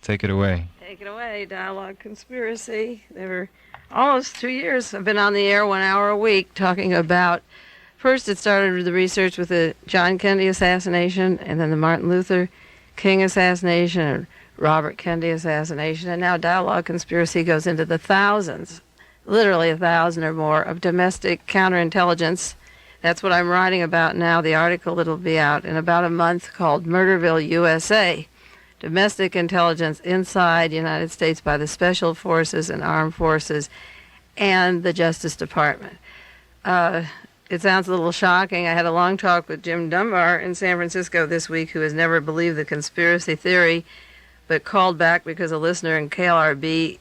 Take it away. Take it away, Dialog Conspiracy. They were almost 2 years. I've been on the air 1 hour a week talking about, first it started with the research with the John Kennedy assassination, and then the Martin Luther King assassination, and Robert Kennedy assassination, and now Dialog Conspiracy goes into the thousands, literally 1,000 or more, of domestic counterintelligence. That's what I'm writing about now, the article that'll be out in about a month called Murderville, USA. Domestic intelligence inside the United States by the Special Forces and Armed Forces and the Justice Department. It sounds a little shocking. I had a long talk with Jim Dunbar in San Francisco this week, who has never believed the conspiracy theory, but called back because a listener in KLRB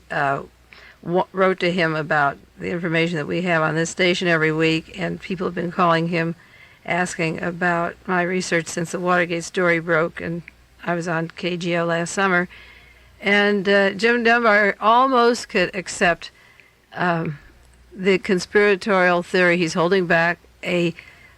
wrote to him about the information that we have on this station every week, and people have been calling him asking about my research since the Watergate story broke, and I was on KGO last summer. And Jim Dunbar almost could accept the conspiratorial theory. He's holding back a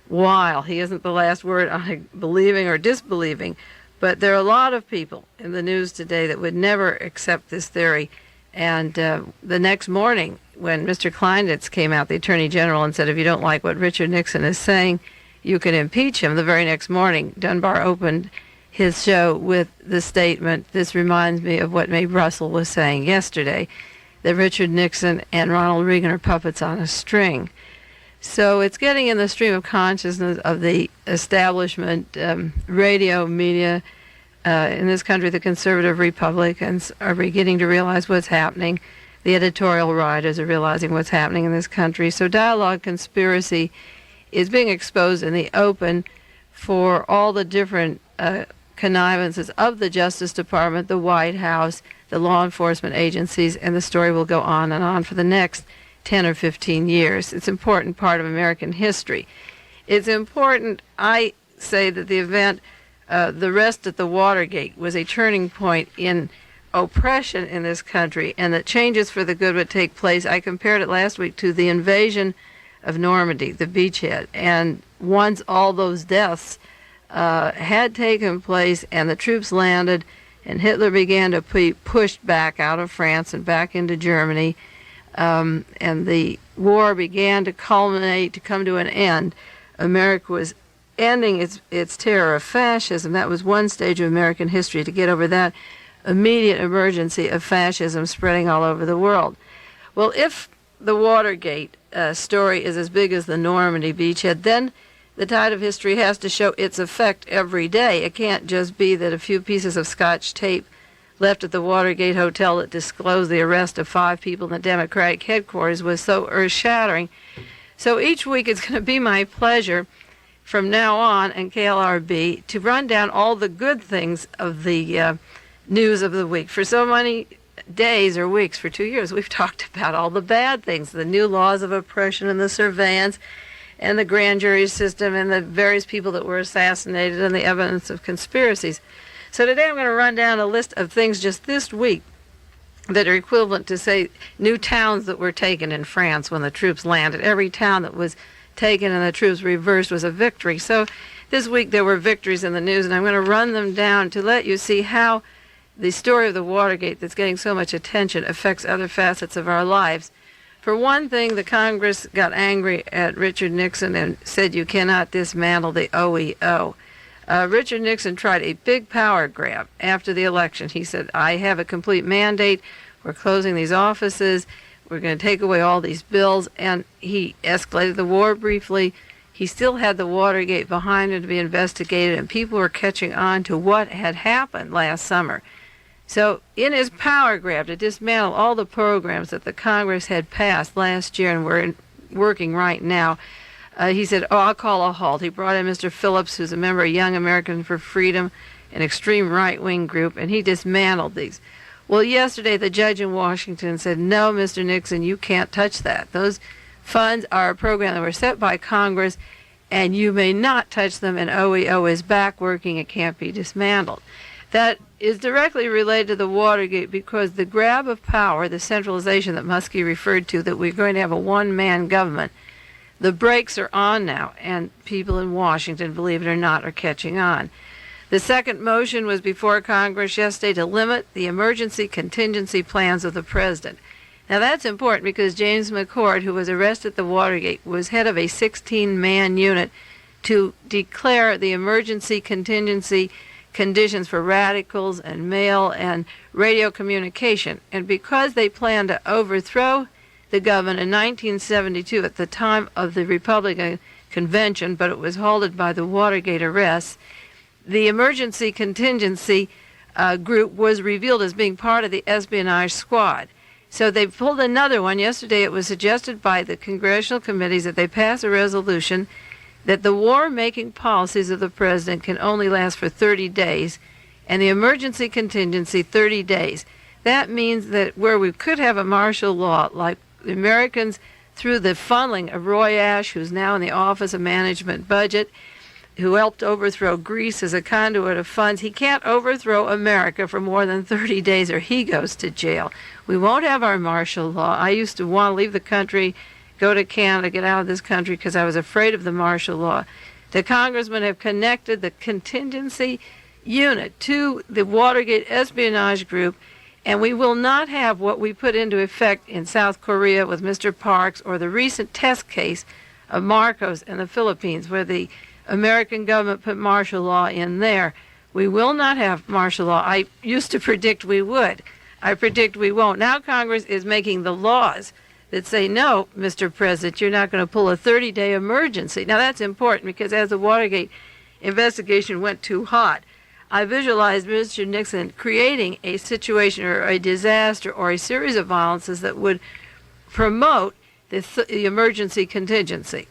while. He isn't the last word on believing or disbelieving, but there are a lot of people in the news today that would never accept this theory. And the next morning, when Mr. Kleinitz came out, the Attorney General, and said, if you don't like what Richard Nixon is saying, you can impeach him, the very next morning, Dunbar opened his show with the statement, this reminds me of what Mae Brussell was saying yesterday, that Richard Nixon and Ronald Reagan are puppets on a string. So it's getting in the stream of consciousness of the establishment, radio, media, in this country. The conservative Republicans are beginning to realize what's happening. The editorial writers are realizing what's happening in this country. So Dialog Conspiracy is being exposed in the open for all the different connivances of the Justice Department, the White House, the law enforcement agencies, and the story will go on and on for the next 10 or 15 years. It's an important part of American history. It's important, I say, that the event, the arrest at the Watergate, was a turning point in oppression in this country, and that changes for the good would take place. I compared it last week to the invasion of Normandy, the beachhead, and once all those deaths had taken place and the troops landed and Hitler began to be pushed back out of France and back into Germany, and the war began to culminate, to come to an end, America was ending its terror of fascism. That was one stage of American history, to get over that immediate emergency of fascism spreading all over the world. Well, if the Watergate story is as big as the Normandy beachhead, then the tide of history has to show its effect every day. It can't just be that a few pieces of Scotch tape left at the Watergate Hotel that disclosed the arrest of 5 people in the Democratic headquarters was so earth-shattering. So each week it's going to be my pleasure from now on in KLRB to run down all the good things of the news of the week. For so many days or weeks, for 2 years, we've talked about all the bad things, the new laws of oppression and the surveillance and the grand jury system and the various people that were assassinated and the evidence of conspiracies. So today I'm going to run down a list of things just this week that are equivalent to, say, new towns that were taken in France when the troops landed. Every town that was taken and the troops reversed was a victory. So this week there were victories in the news, and I'm going to run them down to let you see how the story of the Watergate that's getting so much attention affects other facets of our lives. For one thing, the Congress got angry at Richard Nixon and said you cannot dismantle the OEO. Richard Nixon tried a big power grab after the election. He said, I have a complete mandate. We're closing these offices. We're going to take away all these bills. And he escalated the war briefly. He still had the Watergate behind him to be investigated, and people were catching on to what had happened last summer. So in his power grab to dismantle all the programs that the Congress had passed last year and were working right now, he said, I'll call a halt. He brought in Mr. Phillips, who's a member of Young Americans for Freedom, an extreme right-wing group, and he dismantled these. Well, yesterday the judge in Washington said, no, Mr. Nixon, you can't touch that. Those funds are a program that were set by Congress, and you may not touch them, and OEO is back working. It can't be dismantled. That is directly related to the Watergate because the grab of power, the centralization that Muskie referred to, that we're going to have a one-man government, the brakes are on now, and people in Washington, believe it or not, are catching on. The second motion was before Congress yesterday to limit the emergency contingency plans of the president. Now that's important because James McCord, who was arrested at the Watergate, was head of a 16-man unit to declare the emergency contingency conditions for radicals and mail and radio communication. And because they planned to overthrow the government in 1972 at the time of the Republican Convention, but it was halted by the Watergate arrests, the emergency contingency group was revealed as being part of the espionage squad. So they pulled another one. Yesterday it was suggested by the congressional committees that they pass a resolution that the war-making policies of the president can only last for 30 days, and the emergency contingency 30 days. That means that where we could have a martial law, like the Americans through the funneling of Roy Ash, who's now in the Office of Management Budget, who helped overthrow Greece as a conduit of funds, he can't overthrow America for more than 30 days or he goes to jail. We won't have our martial law. I used to want to leave the country, go to Canada, get out of this country because I was afraid of the martial law. The congressmen have connected the contingency unit to the Watergate espionage group, and we will not have what we put into effect in South Korea with Mr. Parks or the recent test case of Marcos in the Philippines, where the American government put martial law in there. We will not have martial law. I used to predict we would. I predict we won't. Now Congress is making the laws that say, no, Mr. President, you're not going to pull a 30-day emergency. Now that's important because as the Watergate investigation went too hot, I visualized Mr. Nixon creating a situation or a disaster or a series of violences that would promote the emergency contingency.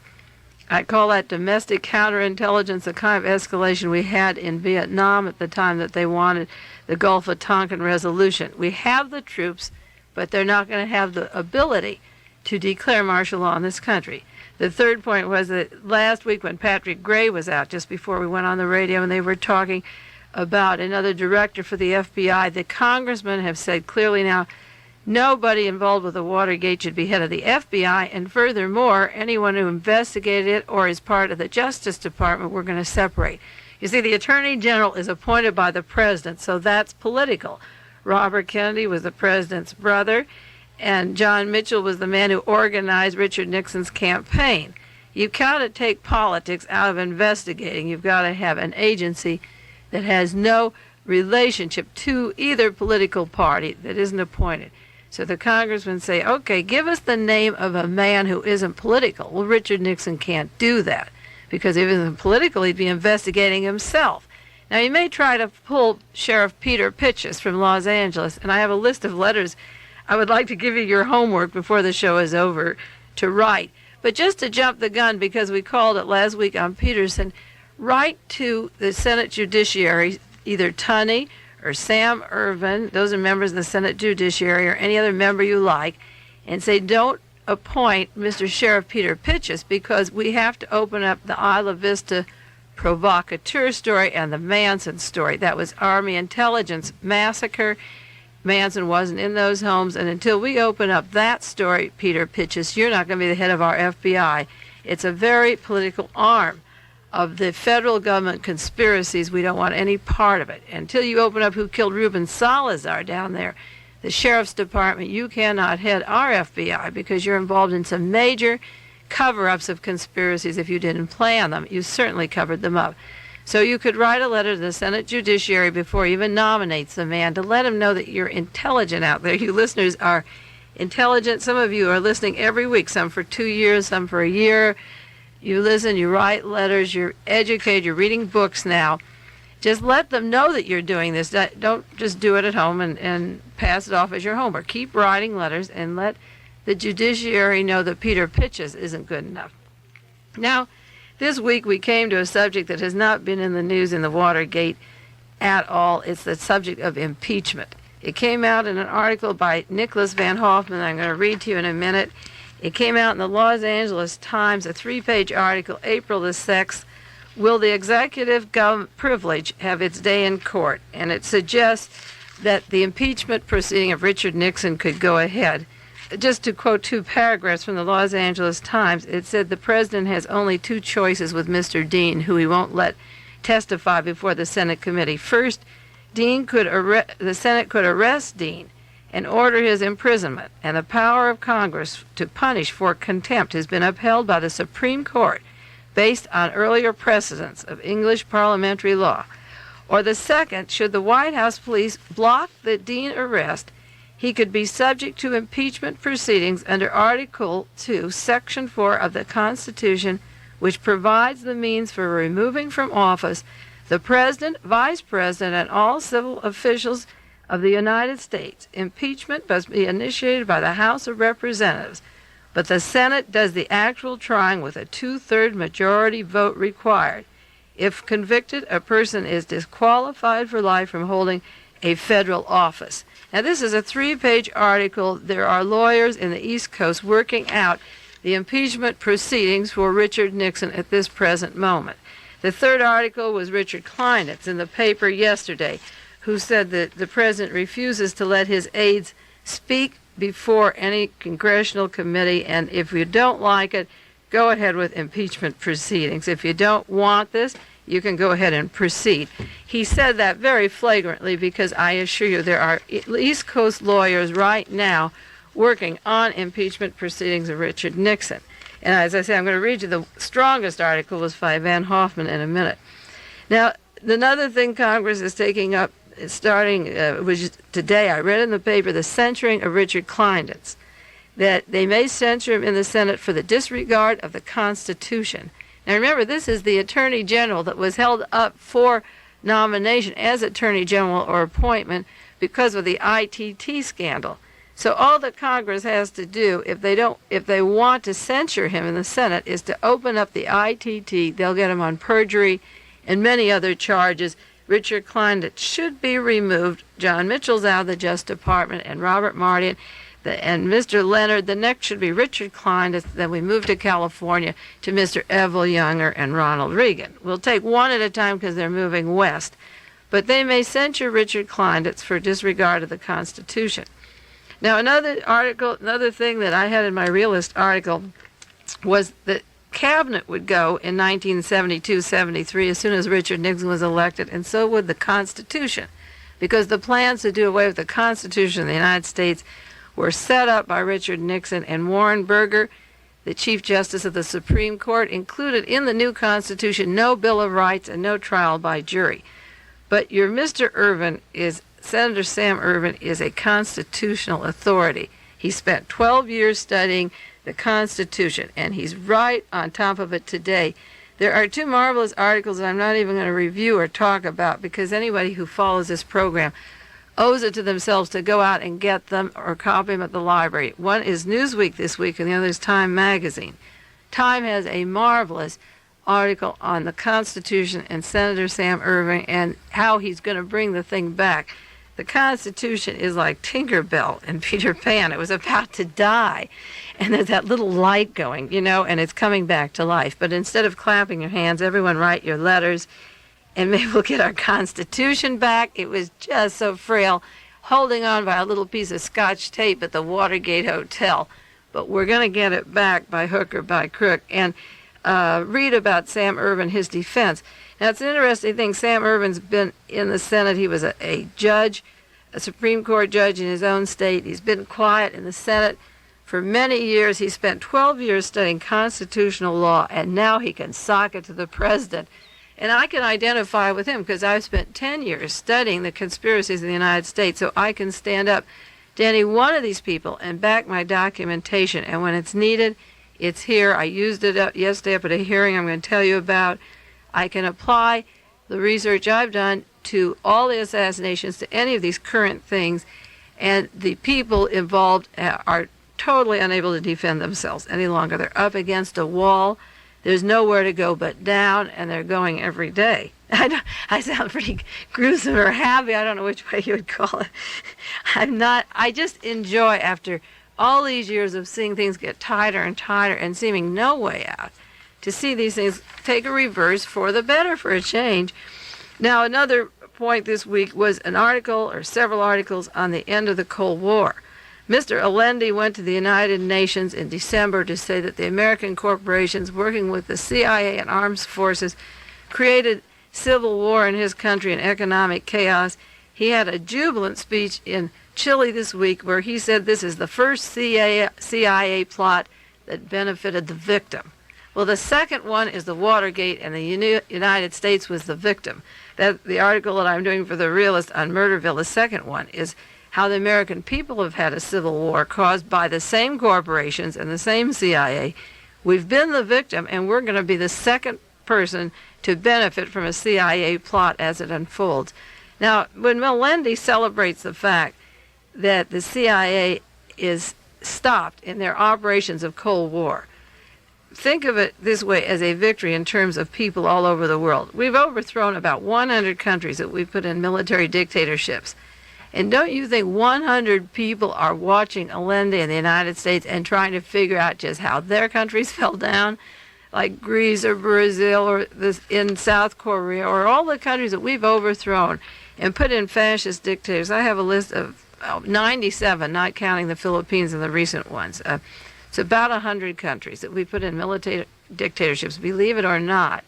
I call that domestic counterintelligence, the kind of escalation we had in Vietnam at the time that they wanted the Gulf of Tonkin resolution. We have the troops, but they're not going to have the ability to declare martial law in this country. The third point was that last week when Patrick Gray was out, just before we went on the radio, and they were talking about another director for the FBI, the congressmen have said clearly now nobody involved with the Watergate should be head of the FBI, and furthermore, anyone who investigated it or is part of the Justice Department, we're going to separate. You see, the Attorney General is appointed by the President, so that's political. Robert Kennedy was the President's brother, and John Mitchell was the man who organized Richard Nixon's campaign. You've got to take politics out of investigating. You've got to have an agency that has no relationship to either political party that isn't appointed. So the congressmen say, okay, give us the name of a man who isn't political. Well, Richard Nixon can't do that because if he isn't political, he'd be investigating himself. Now, you may try to pull Sheriff Peter Pitchess from Los Angeles, and I have a list of letters I would like to give you your homework before the show is over to write. But just to jump the gun, because we called it last week on Peterson, write to the Senate Judiciary, either Tunney or Sam Ervin, those are members of the Senate Judiciary, or any other member you like, and say don't appoint Mr. Sheriff Peter Pitchess because we have to open up the Isla Vista provocateur story and the Manson story. That was Army intelligence massacre. Manson wasn't in those homes, and until we open up that story, Peter Pitchess, you're not going to be the head of our FBI. It's a very political arm of the federal government conspiracies. We don't want any part of it. Until you open up who killed Ruben Salazar down there, the Sheriff's Department, you cannot head our FBI because you're involved in some major cover-ups of conspiracies. If you didn't plan them, you certainly covered them up. So you could write a letter to the Senate Judiciary before he even nominates the man to let him know that you're intelligent out there. You listeners are intelligent. Some of you are listening every week, some for 2 years, some for a year. You listen, you write letters, you're educated, you're reading books now. Just let them know that you're doing this. Don't just do it at home and pass it off as your homework. Keep writing letters and let the judiciary know that Peter Pitchess isn't good enough. Now, this week we came to a subject that has not been in the news in the Watergate at all. It's the subject of impeachment. It came out in an article by Nicholas Van Hoffman I'm going to read to you in a minute. It came out in the Los Angeles Times, a 3-page article, April the 6th, Will the Executive Government Privilege Have Its Day in Court? And it suggests that the impeachment proceeding of Richard Nixon could go ahead. Just to quote 2 paragraphs from the Los Angeles Times, it said the president has only 2 choices with Mr. Dean, who he won't let testify before the Senate committee. First, the Senate could arrest Dean and order his imprisonment, and the power of Congress to punish for contempt has been upheld by the Supreme Court based on earlier precedents of English parliamentary law. Or the second, should the White House police block the Dean arrest, he could be subject to impeachment proceedings under Article 2, Section 4 of the Constitution, which provides the means for removing from office the President, Vice President, and all civil officials of the United States. Impeachment must be initiated by the House of Representatives, but the Senate does the actual trying with a 2/3 majority vote required. If convicted, a person is disqualified for life from holding a federal office. Now, this is a 3-page article. There are lawyers in the East Coast working out the impeachment proceedings for Richard Nixon at this present moment. The third article was Richard Kleinitz in the paper yesterday, who said that the president refuses to let his aides speak before any congressional committee, and if you don't like it, go ahead with impeachment proceedings. If you don't want this, you can go ahead and proceed. He said that very flagrantly because I assure you there are East Coast lawyers right now working on impeachment proceedings of Richard Nixon. And as I say, I'm going to read you the strongest article was by Van Hoffman in a minute. Now, another thing Congress is taking up, starting which today, I read in the paper, the censuring of Richard Kleinitz, that they may censure him in the Senate for the disregard of the Constitution. Now remember, this is the Attorney General that was held up for nomination as Attorney General or appointment because of the ITT scandal. So all that Congress has to do, if they want to censure him in the Senate, is to open up the ITT. They'll get him on perjury and many other charges. Richard Kleinitz should be removed. John Mitchell's out of the Justice Department, and Robert Martin and Mr. Leonard. The next should be Richard Kleinitz. Then we move to California to Mr. Evel Younger and Ronald Reagan. We'll take one at a time because they're moving west. But they may censure Richard Kleinitz for disregard of the Constitution. Now, another thing that I had in my realist article was that Cabinet would go in 1972-73 as soon as Richard Nixon was elected, and so would the Constitution, because the plans to do away with the Constitution of the United States were set up by Richard Nixon, and Warren Burger, the Chief Justice of the Supreme Court, included in the new Constitution no Bill of Rights and no trial by jury. But your Mr. Ervin Senator Sam Ervin is a constitutional authority. He spent 12 years studying the Constitution, and he's right on top of it today. There are two marvelous articles that I'm not even going to review or talk about because anybody who follows this program owes it to themselves to go out and get them or copy them at the library. One is Newsweek this week, and the other is Time magazine. Time has a marvelous article on the Constitution and Senator Sam Ervin and how he's going to bring the thing back. The Constitution is like Tinkerbell and Peter Pan. It was about to die, and there's that little light going, and it's coming back to life. But instead of clapping your hands, everyone write your letters, and maybe we'll get our Constitution back. It was just so frail, holding on by a little piece of Scotch tape at the Watergate Hotel. But we're going to get it back by hook or by crook. And read about Sam Ervin, his defense. Now, it's an interesting thing. Sam Ervin's been in the Senate. He was a judge, a Supreme Court judge in his own state. He's been quiet in the Senate for many years. He spent 12 years studying constitutional law, and now he can sock it to the president. And I can identify with him because I've spent 10 years studying the conspiracies of the United States, so I can stand up to any one of these people and back my documentation. And when it's needed, it's here. I used it up yesterday up at a hearing I'm going to tell you about. I can apply the research I've done to all the assassinations, to any of these current things, and the people involved are totally unable to defend themselves any longer. They're up against a wall. There's nowhere to go but down, and they're going every day. I sound pretty gruesome or happy. I don't know which way you would call it. I just enjoy, after all these years of seeing things get tighter and tighter and seeming no way out, to see these things take a reverse for the better, for a change. Now, another point this week was an article or several articles on the end of the Cold War. Mr. Allende went to the United Nations in December to say that the American corporations working with the CIA and armed forces created civil war in his country and economic chaos. He had a jubilant speech in Chile this week where he said this is the first CIA plot that benefited the victim. Well, the second one is the Watergate, and the United States was the victim. The article that I'm doing for The Realist on Murderville, the second one, is how the American people have had a civil war caused by the same corporations and the same CIA. We've been the victim, and we're going to be the second person to benefit from a CIA plot as it unfolds. Now, when Melendi celebrates the fact that the CIA is stopped in their operations of Cold War, think of it this way as a victory in terms of people all over the world. We've overthrown about 100 countries that we've put in military dictatorships. And don't you think 100 people are watching Allende in the United States and trying to figure out just how their countries fell down, like Greece or Brazil or in South Korea, or all the countries that we've overthrown and put in fascist dictators? I have a list of 97, not counting the Philippines and the recent ones. It's about 100 countries that we put in military dictatorships, believe it or not.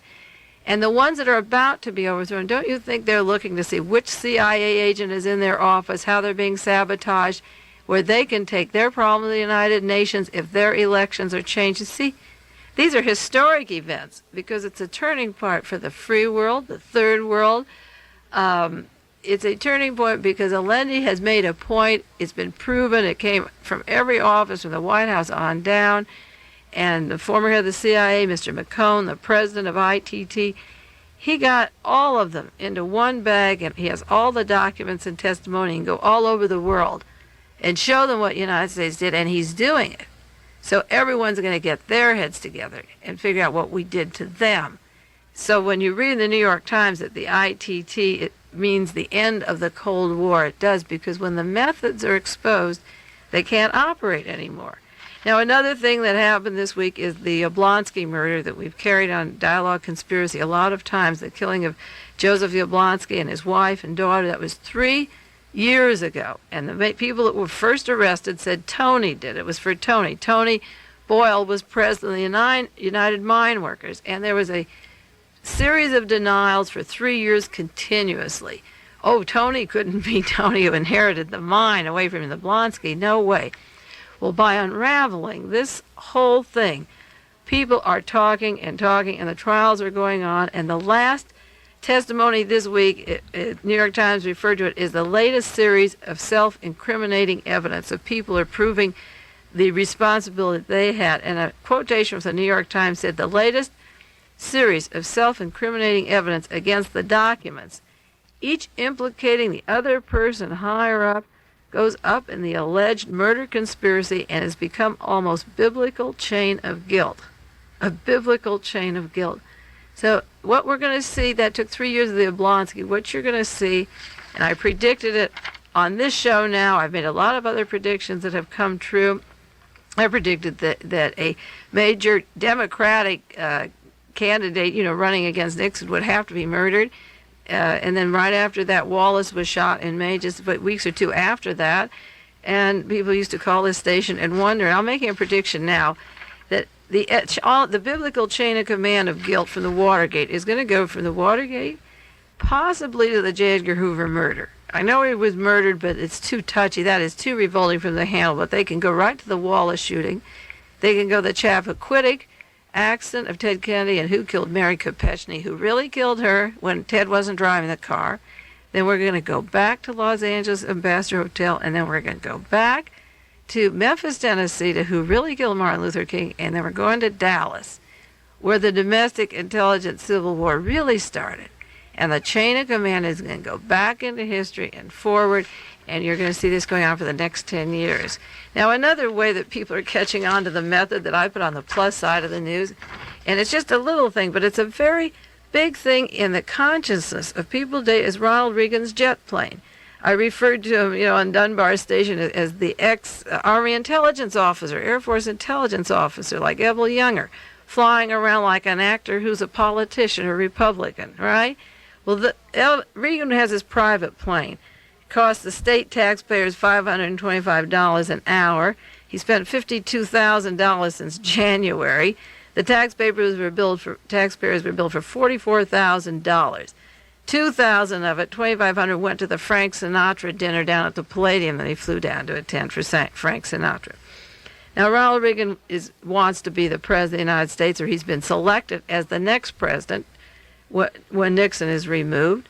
And the ones that are about to be overthrown, don't you think they're looking to see which CIA agent is in their office, how they're being sabotaged, where they can take their problem to the United Nations if their elections are changed? See, these are historic events because it's a turning point for the free world, the third world. It's a turning point because Allende has made a point. It's been proven. It came from every office from the White House on down. And the former head of the CIA, Mr. McCone, the president of ITT, he got all of them into one bag, and he has all the documents and testimony and go all over the world and show them what the United States did, and he's doing it. So everyone's going to get their heads together and figure out what we did to them. So when you read in the New York Times that the ITT, it means the end of the Cold War. It does, because when the methods are exposed, they can't operate anymore. Now, another thing that happened this week is the Yablonsky murder that we've carried on Dialog Conspiracy a lot of times, the killing of Joseph Yablonsky and his wife and daughter. That was 3 years ago. And the people that were first arrested said Tony did it. It was for Tony. Tony Boyle was president of the United Mine Workers, and there was a series of denials for 3 years continuously. Oh, Tony couldn't be Tony who inherited the mine away from Yablonsky. No way. Well, by unraveling this whole thing, people are talking and talking, and the trials are going on. And the last testimony this week, New York Times referred to it, is the latest series of self-incriminating evidence of people are proving the responsibility they had. And a quotation from the New York Times said, the latest series of self-incriminating evidence against the documents, each implicating the other person higher up, goes up in the alleged murder conspiracy and has become almost biblical chain of guilt. A biblical chain of guilt. So what we're going to see, that took 3 years of the Yablonsky, what you're going to see, and I predicted it on this show now, I've made a lot of other predictions that have come true. I predicted that a major Democratic candidate, running against Nixon would have to be murdered. And then right after that, Wallace was shot in May, just weeks or two after that. And people used to call this station and wonder, and I'm making a prediction now, that the biblical chain of command of guilt from the Watergate is going to go from the Watergate possibly to the J. Edgar Hoover murder. I know he was murdered, but it's too touchy. That is too revolting from the handle. But they can go right to the Wallace shooting. They can go the Chappaquiddick accident of Ted Kennedy and who killed Mary Kopechne, who really killed her when Ted wasn't driving the car. Then we're going to go back to Los Angeles Ambassador Hotel, and then we're going to go back to Memphis, Tennessee, to who really killed Martin Luther King, and then we're going to Dallas, where the domestic intelligence civil war really started. And the chain of command is going to go back into history and forward, and you're going to see this going on for the next 10 years. Now, another way that people are catching on to the method that I put on the plus side of the news, and it's just a little thing, but it's a very big thing in the consciousness of people today, is Ronald Reagan's jet plane. I referred to him, on Dunbar Station as the ex-Army intelligence officer, Air Force intelligence officer, like Ebel Younger, flying around like an actor who's a politician or Republican, right? Well, Reagan has his private plane. It costs the state taxpayers $525 an hour. He spent $52,000 since January. The taxpayers were billed for $44,000. 2,000 of it, 2,500, went to the Frank Sinatra dinner down at the Palladium that he flew down to attend for Frank Sinatra. Now, Ronald Reagan wants to be the president of the United States, or he's been selected as the next president when Nixon is removed.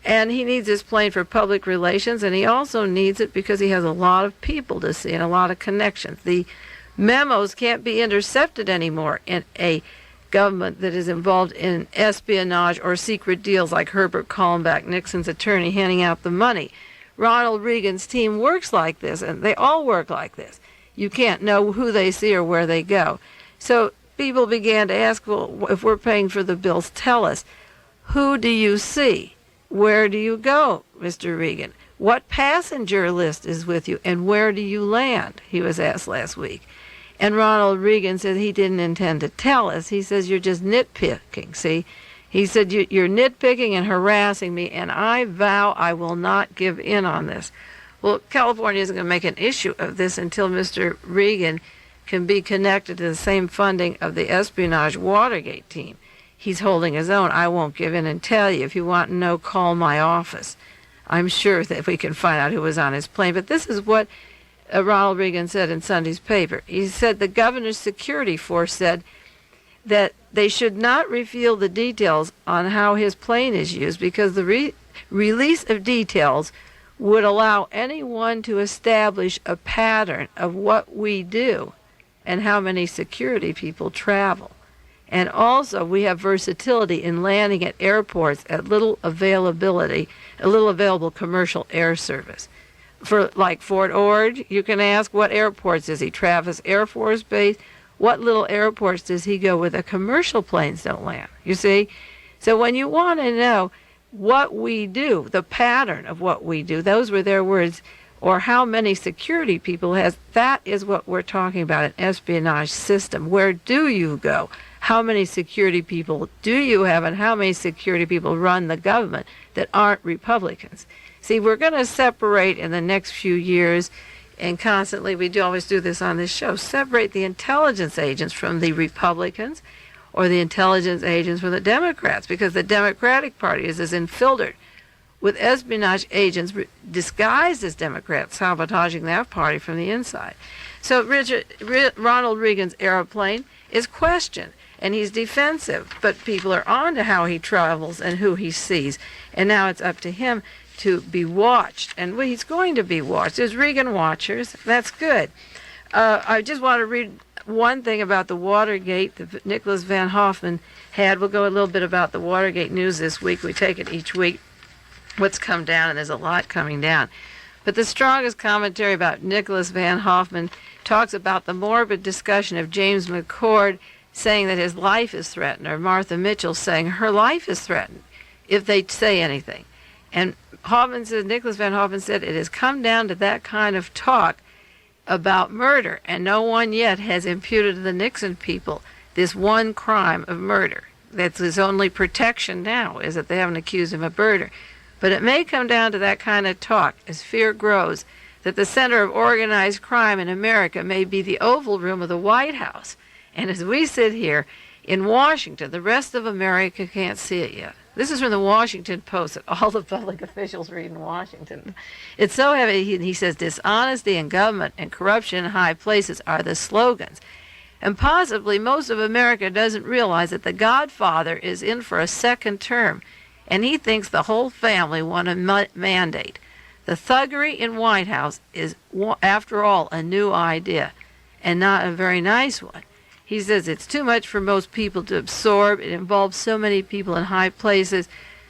And he needs this plane for public relations, and he also needs it because he has a lot of people to see and a lot of connections. The memos can't be intercepted anymore in a government that is involved in espionage or secret deals like Herbert Kallenbach, Nixon's attorney, handing out the money. Ronald Reagan's team works like this, and they all work like this. You can't know who they see or where they go. So people began to ask, well, if we're paying for the bills, tell us, who do you see? Where do you go, Mr. Reagan? What passenger list is with you, and where do you land? He was asked last week. And Ronald Reagan said he didn't intend to tell us. He says, you're just nitpicking, see? He said, you're nitpicking and harassing me, and I vow I will not give in on this. Well, California isn't going to make an issue of this until Mr. Reagan can be connected to the same funding of the espionage Watergate team. He's holding his own. I won't give in and tell you. If you want to know, call my office. I'm sure that we can find out who was on his plane. But this is what Ronald Reagan said in Sunday's paper. He said the governor's security force said that they should not reveal the details on how his plane is used because the release of details would allow anyone to establish a pattern of what we do and how many security people travel. And also, we have versatility in landing at airports at little available commercial air service. For like Fort Ord, you can ask, what airports is he? Travis Air Force Base? What little airports does he go where the commercial planes don't land? You see? So when you want to know what we do, the pattern of what we do, those were their words, or how many security people has, that is what we're talking about, an espionage system. Where do you go? How many security people do you have, and how many security people run the government that aren't Republicans? See, we're going to separate in the next few years, and constantly, we always do this on this show, separate the intelligence agents from the Republicans or the intelligence agents from the Democrats, because the Democratic Party is as infiltrated with espionage agents disguised as Democrats, sabotaging that party from the inside. So Ronald Reagan's airplane is questioned, and he's defensive, but people are on to how he travels and who he sees, and now it's up to him to be watched, and he's going to be watched. There's Reagan watchers. That's good. I just want to read one thing about the Watergate that Nicholas Van Hoffman had. We'll go a little bit about the Watergate news this week. We take it each week, what's come down, and there's a lot coming down. But the strongest commentary about Nicholas Van Hoffman talks about the morbid discussion of James McCord saying that his life is threatened, or Martha Mitchell saying her life is threatened if they say anything. And Hoffman says, Nicholas Van Hoffman said, it has come down to that kind of talk about murder, and no one yet has imputed to the Nixon people this one crime of murder. That's his only protection now, is that they haven't accused him of murder. But it may come down to that kind of talk as fear grows that the center of organized crime in America may be the Oval Room of the White House. And as we sit here in Washington, the rest of America can't see it yet. This is from the Washington Post that all the public officials read in Washington. It's so heavy, he says, dishonesty in government and corruption in high places are the slogans. And possibly most of America doesn't realize that the Godfather is in for a second term, and he thinks the whole family want a mandate. The thuggery in White House is, after all, a new idea, and not a very nice one. He says it's too much for most people to absorb. It involves so many people in high places,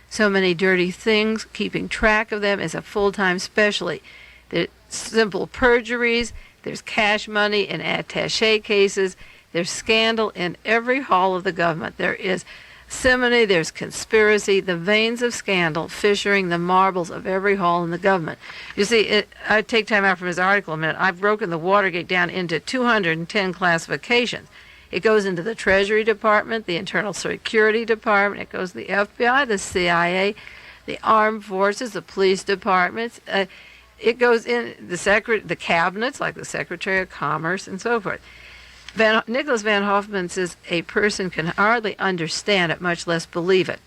so many dirty things. Keeping track of them is a full-time specialty. There's simple perjuries. There's cash money in attaché cases. There's scandal in every hall of the government. There is simony, there's conspiracy, the veins of scandal fissuring the marbles of every hall in the government. You see, I take time out from his article a minute. I've broken the Watergate down into 210 classifications. It goes into the Treasury Department, the Internal Security Department, it goes to the FBI, the CIA, the Armed Forces, the police departments. It goes in the cabinets, like the Secretary of Commerce and so forth. Nicholas Van Hoffman says a person can hardly understand it, much less believe it.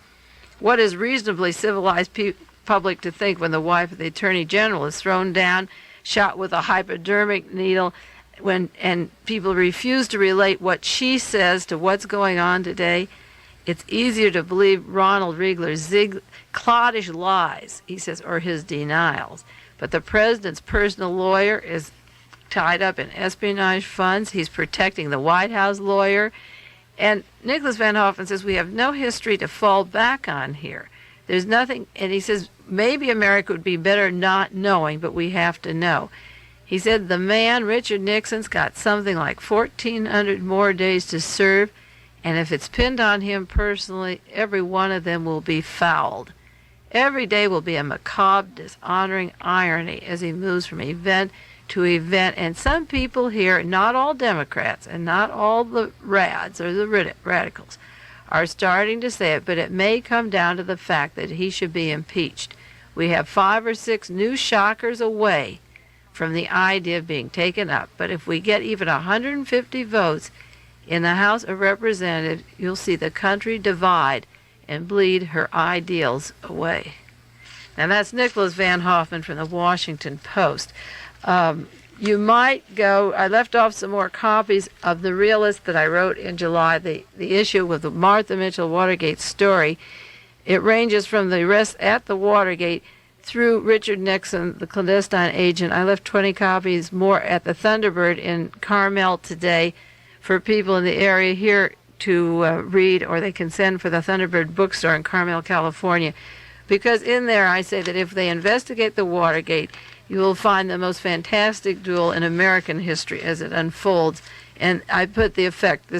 What is reasonably civilized public to think when the wife of the Attorney General is thrown down, shot with a hypodermic needle, and people refuse to relate what she says to what's going on today? It's easier to believe Ronald Reagan's cloddish lies, he says, or his denials. But the president's personal lawyer is tied up in espionage funds. He's protecting the White House lawyer. And Nicholas Van Hoffman says we have no history to fall back on here. There's nothing, and he says maybe America would be better not knowing, but we have to know. He said the man, Richard Nixon's got something like 1,400 more days to serve, and if it's pinned on him personally, every one of them will be fouled. Every day will be a macabre, dishonoring irony as he moves from event to event. And some people here, not all Democrats and not all the rads or the radicals, are starting to say it, but it may come down to the fact that he should be impeached. We have 5 or 6 new shockers away from the idea of being taken up. But if we get even 150 votes in the House of Representatives, you'll see the country divide and bleed her ideals away. Now that's Nicholas Van Hoffman from the Washington Post. You might go, I left off some more copies of The Realist that I wrote in July, the issue with the Martha Mitchell Watergate story. It ranges from the arrest at the Watergate through Richard Nixon, the clandestine agent. I left 20 copies more at the Thunderbird in Carmel today for people in the area here to read, or they can send for the Thunderbird bookstore in Carmel, California. Because in there I say that if they investigate the Watergate, you will find the most fantastic duel in American history as it unfolds. And I put the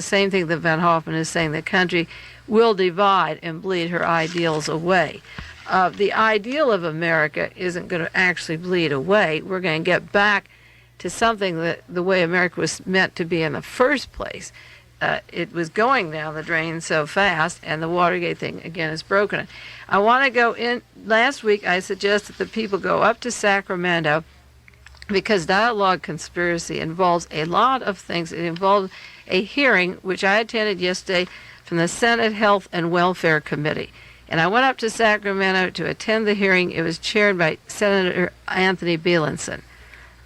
same thing that Van Hoffman is saying, the country will divide and bleed her ideals away. The ideal of America isn't going to actually bleed away. We're going to get back to something that the way America was meant to be in the first place. It was going down the drain so fast, and the Watergate thing, again, has broken it. I want to go in. Last week, I suggested that people go up to Sacramento because Dialog Conspiracy involves a lot of things. It involved a hearing, which I attended yesterday, from the Senate Health and Welfare Committee. And I went up to Sacramento to attend the hearing. It was chaired by Senator Anthony Bielenson.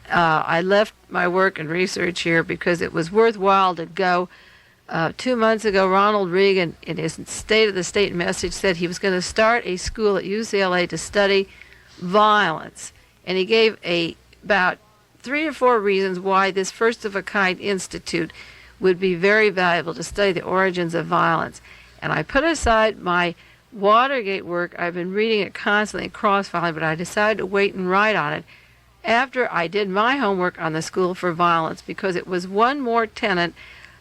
I left my work and research here because it was worthwhile to go. 2 months ago, Ronald Reagan, in his State of the State message, said he was going to start a school at UCLA to study violence. And he gave about 3 or 4 reasons why this first-of-a-kind institute would be very valuable to study the origins of violence. And I put aside my Watergate work. I've been reading it constantly, cross-filing, but I decided to wait and write on it after I did my homework on the School for Violence, because it was one more tenet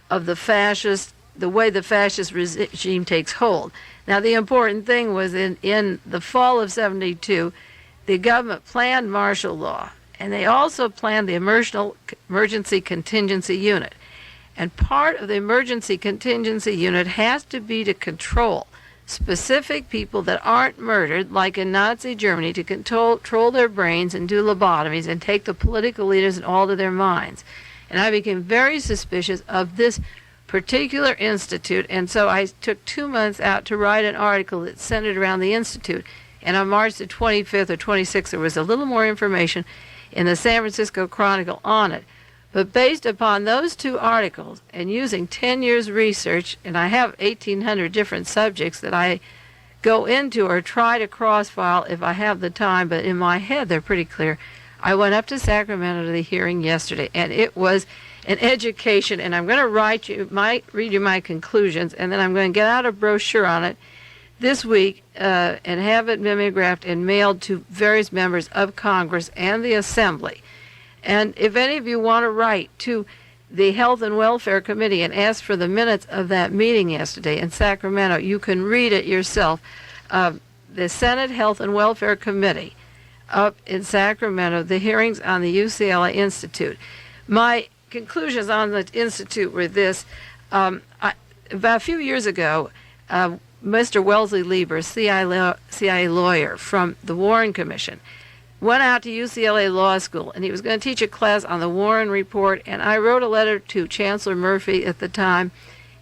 of the way the fascist regime takes hold. Now, the important thing was in the fall of 72, the government planned martial law, and they also planned the emergency contingency unit. And part of the emergency contingency unit has to be to control specific people that aren't murdered, like in Nazi Germany, to control their brains and do lobotomies and take the political leaders and all to their minds. And I became very suspicious of this particular institute, and so I took 2 months out to write an article that centered around the institute. And on March the 25th or 26th, there was a little more information in the San Francisco Chronicle on it. But based upon those 2 articles and using 10 years research, and I have 1,800 different subjects that I go into or try to cross-file if I have the time, but in my head they're pretty clear. I went up to Sacramento to the hearing yesterday, and it was an education, and I'm going to read you my conclusions, and then I'm going to get out a brochure on it this week and have it mimeographed and mailed to various members of Congress and the Assembly. And if any of you want to write to the Health and Welfare Committee and ask for the minutes of that meeting yesterday in Sacramento, you can read it yourself. The Senate Health and Welfare Committee up in Sacramento, the hearings on the UCLA Institute. My conclusions on the Institute were this. About a few years ago, Mr. Wellesley Lieber, CIA lawyer from the Warren Commission, went out to UCLA Law School, and he was going to teach a class on the Warren Report, and I wrote a letter to Chancellor Murphy at the time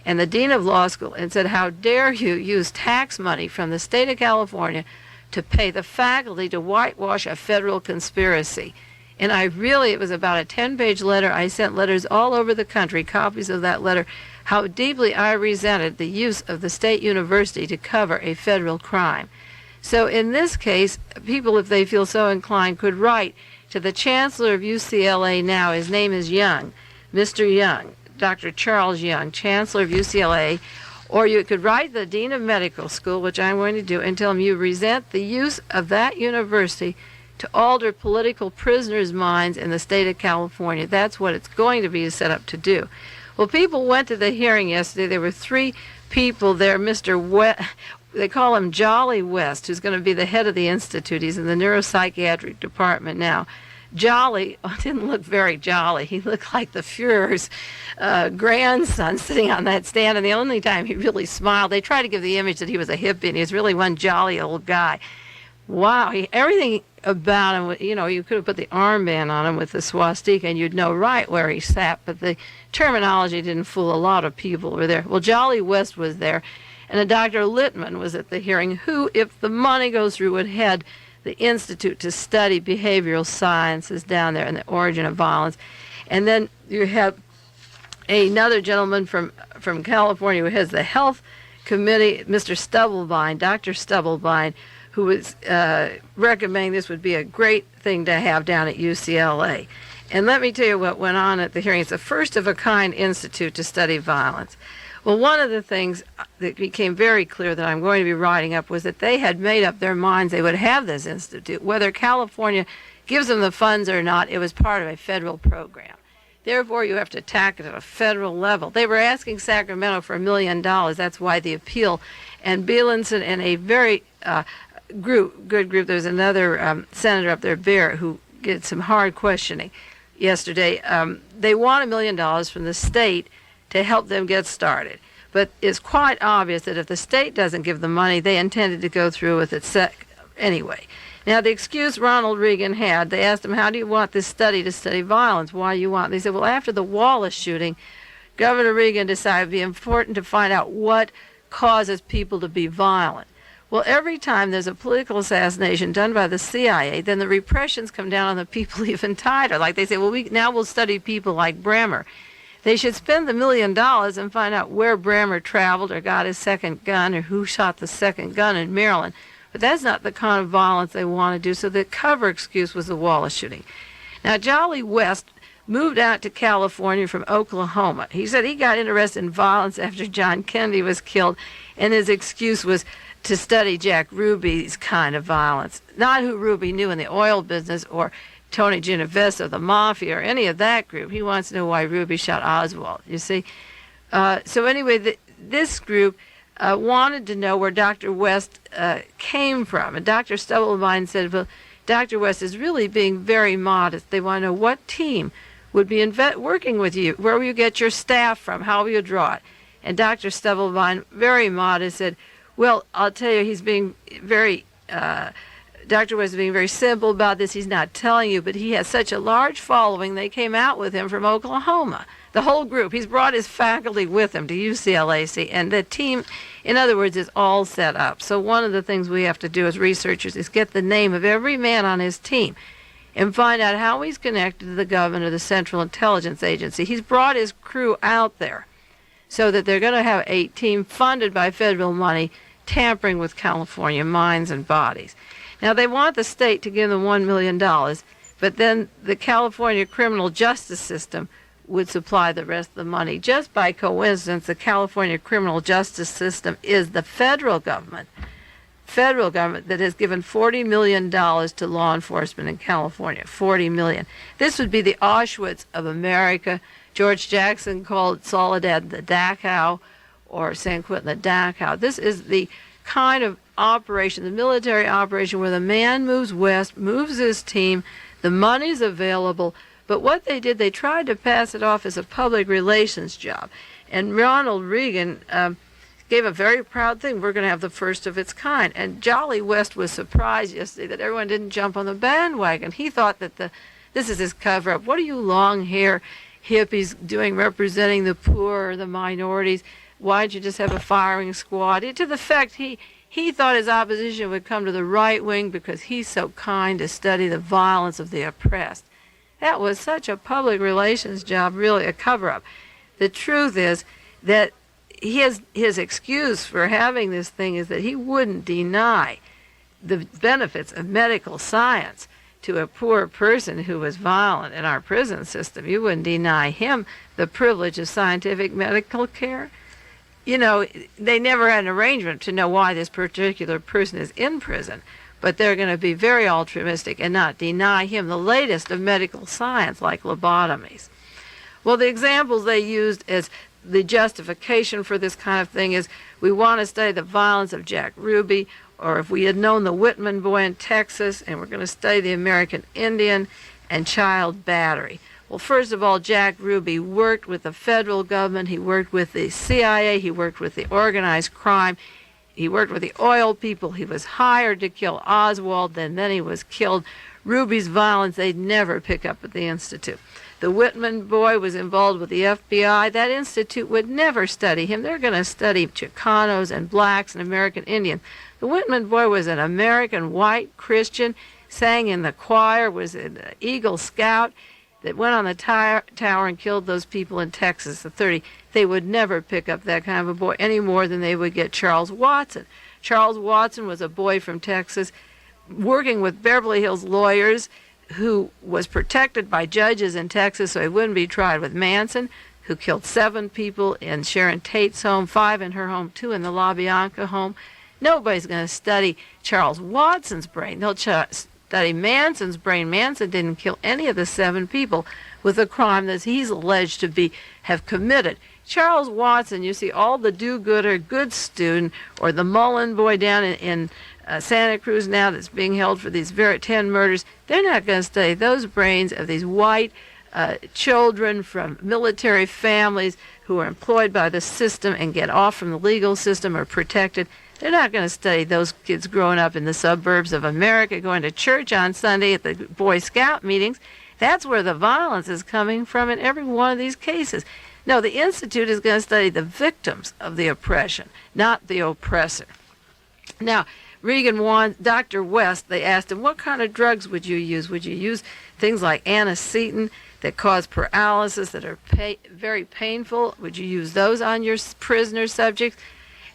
and the Dean of Law School and said, how dare you use tax money from the state of California to pay the faculty to whitewash a federal conspiracy. And it was about a 10-page letter. I sent letters all over the country, copies of that letter, how deeply I resented the use of the state university to cover a federal crime. So in this case, people, if they feel so inclined, could write to the Chancellor of UCLA now. His name is Young, Mr. Young, Dr. Charles Young, Chancellor of UCLA, or you could write the Dean of Medical School, which I'm going to do, and tell him you resent the use of that university to alter political prisoners' minds in the state of California. That's what it's going to be set up to do. Well, people went to the hearing yesterday. There were 3 people there. Mr. They call him Jolly West, who's going to be the head of the institute. He's in the neuropsychiatric department now. Jolly didn't look very jolly. He looked like the Fuhrer's grandson sitting on that stand, and the only time he really smiled, they tried to give the image that he was a hippie, and he was really one jolly old guy. Wow, everything about him, you could have put the armband on him with the swastika and you'd know right where he sat, but the terminology didn't fool a lot of people who were there. Well, Jolly West was there, and a Dr. Littman was at the hearing, who, if the money goes through, would head the Institute to study behavioral sciences down there and the origin of violence. And then you have another gentleman from California who has the health committee, Mr. Stubblebine, Dr. Stubblebine, who was recommending this would be a great thing to have down at UCLA. And let me tell you what went on at the hearing. It's a first-of-a-kind institute to study violence. Well, one of the things that became very clear that I'm going to be writing up was that they had made up their minds they would have this institute. Whether California gives them the funds or not, it was part of a federal program. Therefore, you have to attack it at a federal level. They were asking Sacramento for $1 million. That's why the appeal. And Bielenson and a very good group, there's another senator up there, Bear, who did some hard questioning yesterday. They want $1 million from the state to help them get started. But it's quite obvious that if the state doesn't give the money, they intended to go through with it anyway. Now, the excuse Ronald Reagan had, they asked him, how do you want this study to study violence? Why you want? They said, well, after the Wallace shooting, Governor Reagan decided it would be important to find out what causes people to be violent. Well, every time there's a political assassination done by the CIA, then the repressions come down on the people even tighter. Like they say, well, now we'll study people like Bremer. They should spend the $1 million and find out where Bremer traveled or got his second gun or who shot the second gun in Maryland. But that's not the kind of violence they want to do, so the cover excuse was the Wallace shooting. Now, Jolly West moved out to California from Oklahoma. He said he got interested in violence after John Kennedy was killed, and his excuse was to study Jack Ruby's kind of violence. Not who Ruby knew in the oil business or Tony Genovese of the Mafia or any of that group. He wants to know why Ruby shot Oswald, you see. So anyway, this group wanted to know where Dr. West came from. And Dr. Stubblebine said, well, Dr. West is really being very modest. They want to know what team would be working with you. Where will you get your staff from? How will you draw it? And Dr. Stubblebine, very modest, said, well, I'll tell you, he's being very, Dr. West is being very simple about this. He's not telling you, but he has such a large following, they came out with him from Oklahoma. The whole group. He's brought his faculty with him to UCLA, see, and the team, in other words, is all set up. So one of the things we have to do as researchers is get the name of every man on his team and find out how he's connected to the government of the Central Intelligence Agency. He's brought his crew out there so that they're going to have a team funded by federal money tampering with California minds and bodies. Now, they want the state to give them $1 million, but then the California criminal justice system would supply the rest of the money. Just by coincidence, the California criminal justice system is the federal government that has given $40 million to law enforcement in California, $40 million. This would be the Auschwitz of America. George Jackson called Soledad the Dachau, or San Quentin the Dachau. This is the kind of operation, the military operation, where the man moves west, moves his team, the money's available, but what they did, they tried to pass it off as a public relations job. And Ronald Reagan gave a very proud thing. We're going to have the first of its kind. And Jolly West was surprised yesterday that everyone didn't jump on the bandwagon. He thought that this is his cover-up. What are you long-hair hippies doing representing the poor or the minorities? Why'd you just have a firing squad? To the effect he thought his opposition would come to the right wing because he's so kind to study the violence of the oppressed. That was such a public relations job, really a cover-up. The truth is that his excuse for having this thing is that he wouldn't deny the benefits of medical science to a poor person who was violent in our prison system. You wouldn't deny him the privilege of scientific medical care. You know, they never had an arrangement to know why this particular person is in prison, but they're going to be very altruistic and not deny him the latest of medical science, like lobotomies. Well, the examples they used as the justification for this kind of thing is we want to study the violence of Jack Ruby, or if we had known the Whitman boy in Texas, and we're going to study the American Indian and child battery. Well, first of all, Jack Ruby worked with the federal government. He worked with the CIA. He worked with the organized crime. He worked with the oil people. He was hired to kill Oswald, and then he was killed. Ruby's violence they'd never pick up at the Institute. The Whitman boy was involved with the FBI. That institute would never study him. They're going to study Chicanos and blacks and American Indians. The Whitman boy was an American white Christian, sang in the choir, was an Eagle Scout that went on the tower and killed those people in Texas, the 30. They would never pick up that kind of a boy any more than they would get Charles Watson. Charles Watson was a boy from Texas working with Beverly Hills lawyers who was protected by judges in Texas so he wouldn't be tried with Manson, who killed 7 people in Sharon Tate's home, 5 in her home, 2 in the LaBianca home. Nobody's going to study Charles Watson's brain. They'll study Manson's brain. Manson didn't kill any of the 7 people with a crime that he's alleged to have committed. Charles Watson, you see, all the do-gooder, good student, or the Mullen boy down in Santa Cruz now that's being held for these 10 murders, they're not going to study those brains of these white children from military families who are employed by the system and get off from the legal system or protected. They're not going to study those kids growing up in the suburbs of America, going to church on Sunday at the Boy Scout meetings. That's where the violence is coming from in every one of these cases. No, the Institute is going to study the victims of the oppression, not the oppressor. Now, Reagan wanted Dr. West, they asked him, what kind of drugs would you use? Would you use things like anacetin that cause paralysis, that are very painful? Would you use those on your prisoner subjects?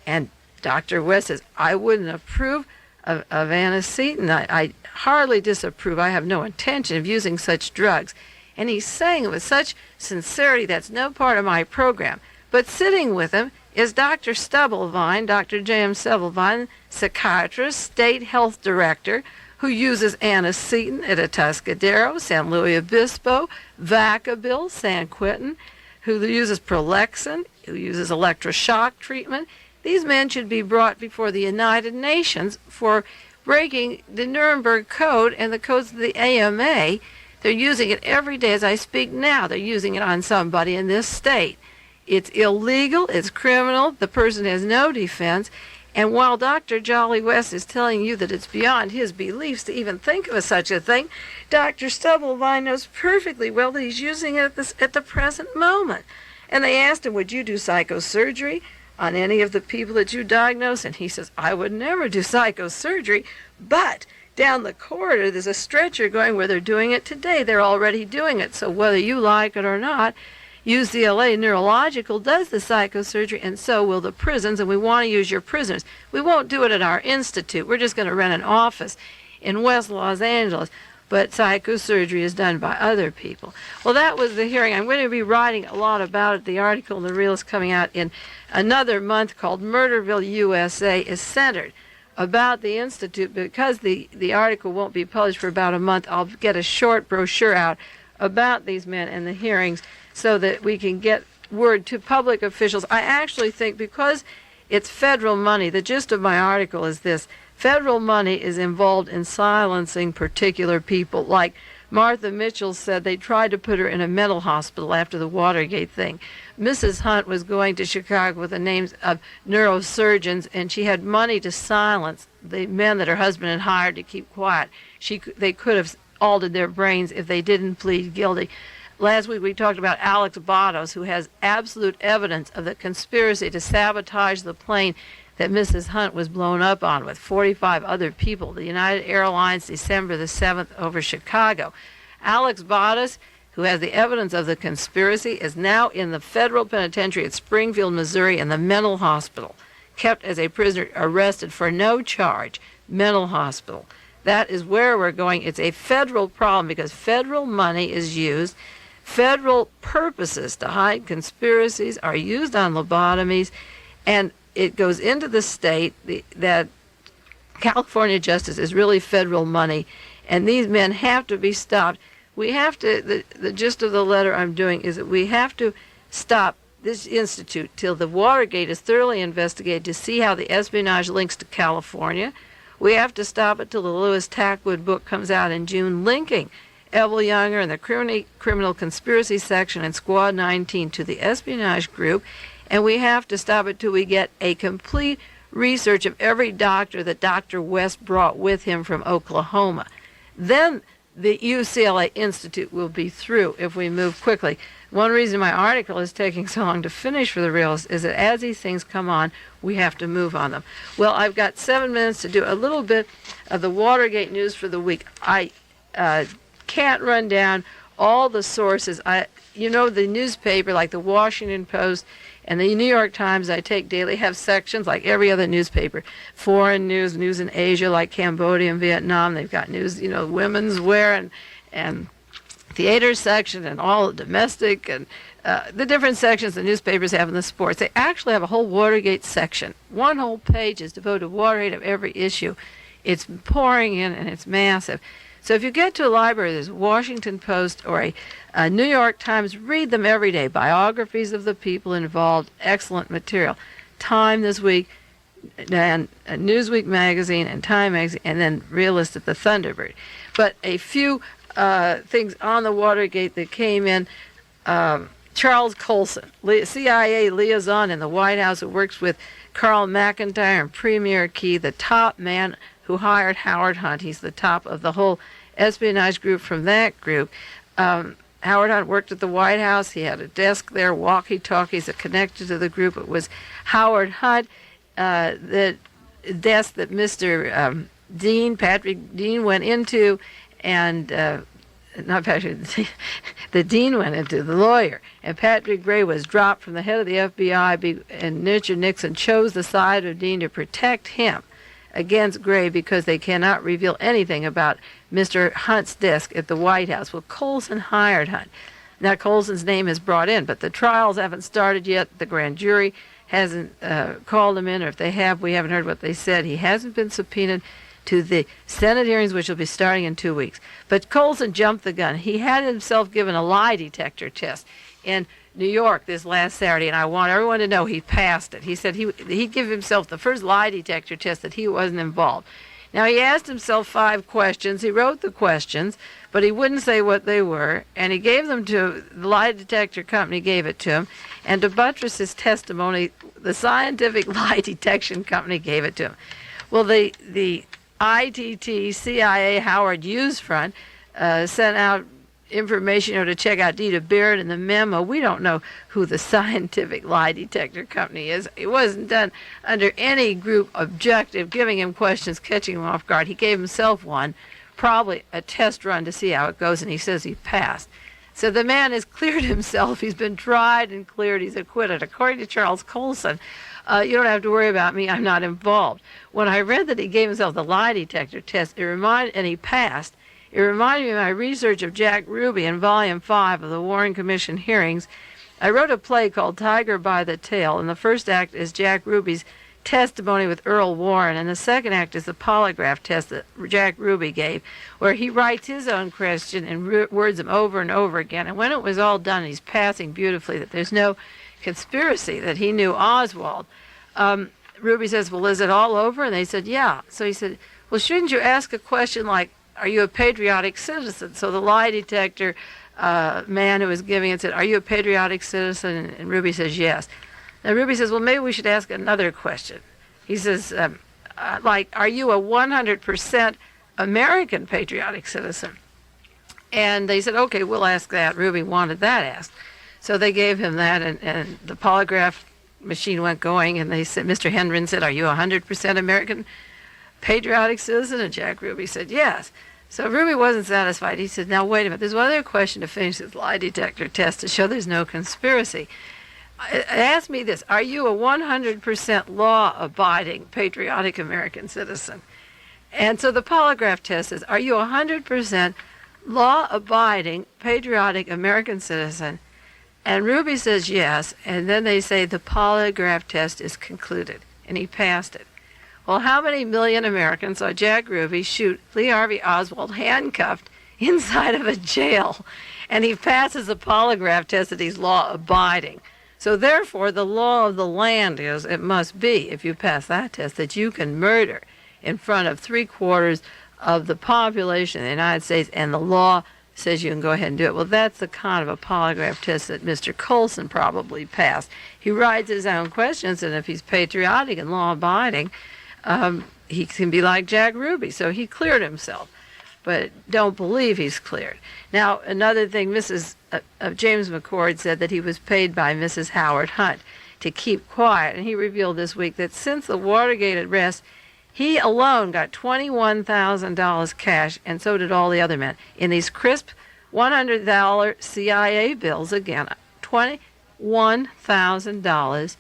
And Dr. West says, I wouldn't approve of anacetin. I hardly disapprove. I have no intention of using such drugs. And he's saying it with such sincerity, that's no part of my program. But sitting with him is Dr. Stubblevine, Dr. J.M. Stubblevine, psychiatrist, state health director, who uses anacetin at Atascadero, San Luis Obispo, Vacaville, San Quentin, who uses Prolexin, who uses electroshock treatment. These men should be brought before the United Nations for breaking the Nuremberg Code and the codes of the AMA. They're using it every day as I speak now. They're using it on somebody in this state. It's illegal, it's criminal, the person has no defense, and while Dr. Jolly West is telling you that it's beyond his beliefs to even think of such a thing, Dr. Stubblevine knows perfectly well that he's using it at the present moment. And they asked him, would you do psychosurgery on any of the people that you diagnose? And he says, I would never do psychosurgery, but down the corridor there's a stretcher going where they're doing it today. They're already doing it, so whether you like it or not, UCLA Neurological does the psychosurgery, and so will the prisons, and we want to use your prisoners. We won't do it at our institute. We're just going to rent an office in West Los Angeles, but psychosurgery is done by other people. Well, that was the hearing. I'm going to be writing a lot about it. The article in the Reel is coming out in another month, called Murderville, USA, is centered about the Institute. Because the article won't be published for about a month, I'll get a short brochure out about these men and the hearings so that we can get word to public officials. I actually think because it's federal money, the gist of my article is this: federal money is involved in silencing particular people, like Martha Mitchell said they tried to put her in a mental hospital after the Watergate thing. Mrs. Hunt was going to Chicago with the names of neurosurgeons, and she had money to silence the men that her husband had hired to keep quiet. They could have altered their brains if they didn't plead guilty. Last week we talked about Alex Batos, who has absolute evidence of the conspiracy to sabotage the plane that Mrs. Hunt was blown up on with 45 other people, the United Airlines, December the 7th over Chicago. Alex Batos, who has the evidence of the conspiracy, is now in the federal penitentiary at Springfield, Missouri, in the mental hospital, kept as a prisoner, arrested for no charge, mental hospital. That is where we're going. It's a federal problem because federal money is used. Federal purposes to hide conspiracies are used on lobotomies, and it goes into the state that California justice is really federal money, and these men have to be stopped. We have to, the gist of the letter I'm doing is that we have to stop this institute till the Watergate is thoroughly investigated to see how the espionage links to California. We have to stop it till the Lewis Tackwood book comes out in June, linking Evel Younger and the criminal conspiracy section in Squad 19 to the espionage group. And we have to stop it till we get a complete research of every doctor that Dr. West brought with him from Oklahoma. Then the UCLA Institute will be through if we move quickly. One reason my article is taking so long to finish for the realists is that as these things come on, we have to move on them. Well, I've got 7 minutes to do a little bit of the Watergate news for the week. I can't run down all the sources. The newspaper, like the Washington Post and the New York Times, I take daily, have sections like every other newspaper. Foreign news, news in Asia, like Cambodia and Vietnam. They've got news, women's wear and theater section and all domestic and the different sections the newspapers have in the sports. They actually have a whole Watergate section. One whole page is devoted to Watergate of every issue. It's pouring in and it's massive. So if you get to a library, there's a Washington Post or a New York Times, read them every day. Biographies of the people involved, excellent material. Time this week, and Newsweek magazine and Time magazine, and then Realist at the Thunderbird. But a few things on the Watergate that came in. Charles Colson, CIA liaison in the White House, who works with Carl McIntyre and Premier Key, the top man who hired Howard Hunt. He's the top of the whole espionage group from that group. Howard Hunt worked at the White House. He had a desk there, walkie-talkies that connected to the group. It was Howard Hunt, the desk that Mr. Patrick Dean went into, and not Patrick, the Dean went into, the lawyer. And Patrick Gray was dropped from the head of the FBI, and Richard Nixon chose the side of Dean to protect him against Gray because they cannot reveal anything about Mr. Hunt's desk at the White House. Well, Colson hired Hunt. Now, Colson's name is brought in, but the trials haven't started yet. The grand jury hasn't called him in, or if they have, we haven't heard what they said. He hasn't been subpoenaed to the Senate hearings, which will be starting in 2 weeks. But Colson jumped the gun. He had himself given a lie detector test in New York this last Saturday, and I want everyone to know he passed it. He said he'd give himself the first lie detector test that he wasn't involved. Now, he asked himself 5 questions. He wrote the questions, but he wouldn't say what they were, and he gave them to the lie detector company, gave it to him, and to buttress his testimony, the scientific lie detection company gave it to him. Well, the ITT CIA Howard Hughes Front sent out information to check out Dita Barrett in the memo. We don't know who the scientific lie detector company is. It wasn't done under any group objective, giving him questions, catching him off guard. He gave himself one, probably a test run to see how it goes, and he says he passed. So the man has cleared himself. He's been tried and cleared. He's acquitted. According to Charles Colson, you don't have to worry about me. I'm not involved. When I read that he gave himself the lie detector test, and he passed, it reminded me of my research of Jack Ruby in Volume 5 of the Warren Commission hearings. I wrote a play called Tiger by the Tail, and the first act is Jack Ruby's testimony with Earl Warren, and the second act is the polygraph test that Jack Ruby gave, where he writes his own question and words them over and over again. And when it was all done, he's passing beautifully that there's no conspiracy, that he knew Oswald. Ruby says, well, is it all over? And they said, yeah. So he said, well, shouldn't you ask a question like, are you a patriotic citizen? So the lie detector man who was giving it said, are you a patriotic citizen? And Ruby says, yes. Now Ruby says, well, maybe we should ask another question. He says, are you a 100% American patriotic citizen? And they said, okay, we'll ask that. Ruby wanted that asked. So they gave him that, and the polygraph machine went going, and they said, Mr. Hendren said, are you a 100% American patriotic citizen? And Jack Ruby said, yes. So Ruby wasn't satisfied. He said, now wait a minute, there's one other question to finish this lie detector test to show there's no conspiracy. Ask me this, are you a 100% law-abiding patriotic American citizen? And so the polygraph test says, are you a 100% law-abiding patriotic American citizen? And Ruby says yes, and then they say the polygraph test is concluded, and he passed it. Well, how many million Americans saw Jack Ruby shoot Lee Harvey Oswald handcuffed inside of a jail, and he passes a polygraph test that he's law-abiding? So therefore, the law of the land is, it must be, if you pass that test, that you can murder in front of 3/4 of the population of the United States, and the law says you can go ahead and do it. Well, that's the kind of a polygraph test that Mr. Colson probably passed. He writes his own questions, and if he's patriotic and law-abiding, he can be like Jack Ruby. So he cleared himself, but don't believe he's cleared. Now, another thing, James McCord said that he was paid by Mrs. Howard Hunt to keep quiet, and he revealed this week that since the Watergate arrest, he alone got $21,000 cash, and so did all the other men, in these crisp $100 CIA bills. Again, $21,000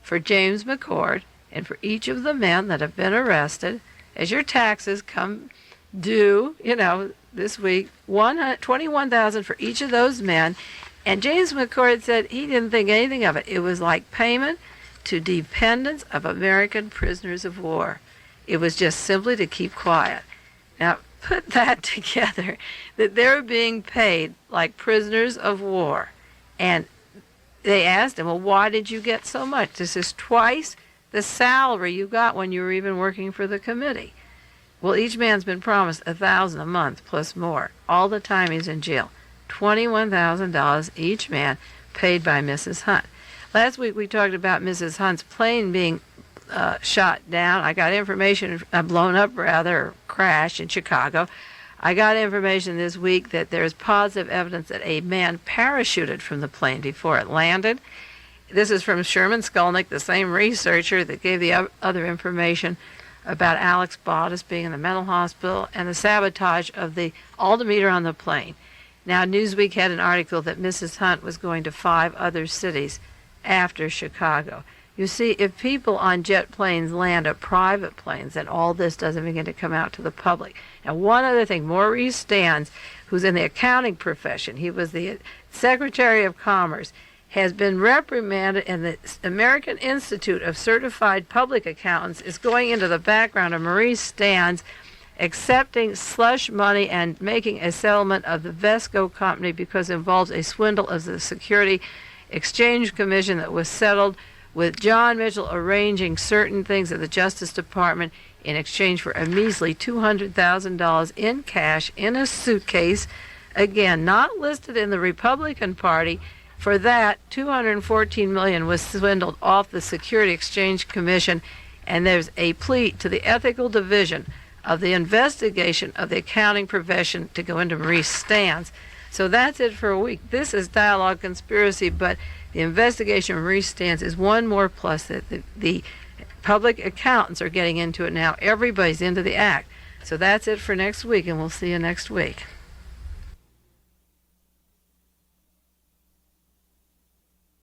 for James McCord and for each of the men that have been arrested. As your taxes come due, this week, $21,000 for each of those men. And James McCord said he didn't think anything of it. It was like payment to dependents of American prisoners of war. It was just simply to keep quiet. Now, put that together, that they're being paid like prisoners of war. And they asked him, well, why did you get so much? This is twice the salary you got when you were even working for the committee. Well, each man's been promised $1,000 a month plus more all the time he's in jail. $21,000 each man, paid by Mrs. Hunt. Last week we talked about Mrs. Hunt's plane being shot down. I got information, blown up rather, or crashed in Chicago. I got information this week that there's positive evidence that a man parachuted from the plane before it landed. This is from Sherman Skolnick, the same researcher that gave the other information about Alex Baudas being in the mental hospital and the sabotage of the altimeter on the plane. Now, Newsweek had an article that Mrs. Hunt was going to 5 other cities after Chicago. You see, if people on jet planes land at private planes, then all this doesn't begin to come out to the public. Now, one other thing, Maurice Stans, who's in the accounting profession, he was the Secretary of Commerce, has been reprimanded, and the American Institute of Certified Public Accountants is going into the background of Maurice Stans accepting slush money and making a settlement of the Vesco company because it involves a swindle of the Security Exchange Commission that was settled with John Mitchell arranging certain things at the Justice Department in exchange for a measly $200,000 in cash in a suitcase. Again, not listed in the Republican Party. For that, $214 million was swindled off the Security Exchange Commission, and there's a plea to the Ethical Division of the investigation of the accounting profession to go into Maurice Stans. So that's it for a week. This is Dialog Conspiracy, but the investigation of Maurice Stans is one more plus that the public accountants are getting into it now. Everybody's into the act. So that's it for next week, and we'll see you next week.